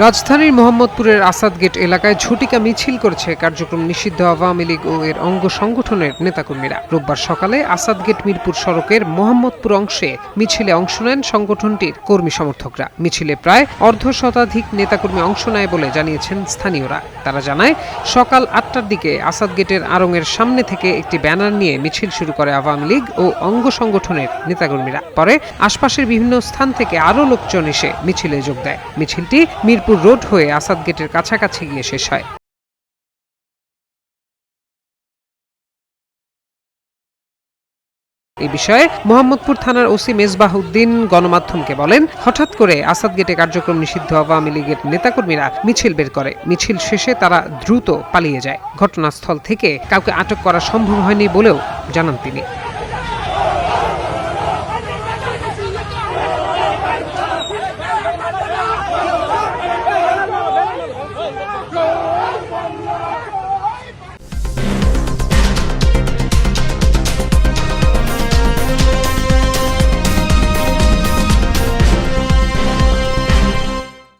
রাজধানীর মোহাম্মদপুরের আসাদ গেট এলাকায় ঝটিকা মিছিল করেছে কার্যক্রম নিষিদ্ধ আওয়ামী লীগ ও এর অঙ্গ সংগঠনের নেতাকর্মীরা। রোববার সকালে আসাদ গেট মিরপুর সড়কের মোহাম্মদপুর অংশে মিছিলে অংশ নেন সংগঠনটির কর্মী সমর্থকরা। মিছিলে প্রায় অর্ধশতাধিক নেতাকর্মী অংশ নেয় বলে জানিয়েছেন স্থানীয়রা। তারা জানায়, সকাল ৮টার দিকে আসাদ গেটের আড়ংয়ের সামনে থেকে একটি ব্যানার নিয়ে মিছিল শুরু করে আওয়ামী লীগ ও অঙ্গ সংগঠনের নেতাকর্মীরা। পরে আশপাশের বিভিন্ন স্থান থেকে আরও লোকজন এসে মিছিলে যোগ দেয়। মিছিলটি মিরপুর রোড হয়ে আসাদ গেটের কাছাকাছি গিয়ে শেষ হয়। এই বিষয়ে মোহাম্মদপুর থানার ওসি মেজবাহ উদ্দিন গণমাধ্যমকে বলেন, হঠাৎ করে আসাদ গেটে কার্যক্রম নিষিদ্ধ আওয়ামী লীগের নেতাকর্মীরা মিছিল বের করে। মিছিল শেষে তারা দ্রুত পালিয়ে যায়। ঘটনাস্থল থেকে কাউকে আটক করা সম্ভব হয়নি বলেও জানান তিনি।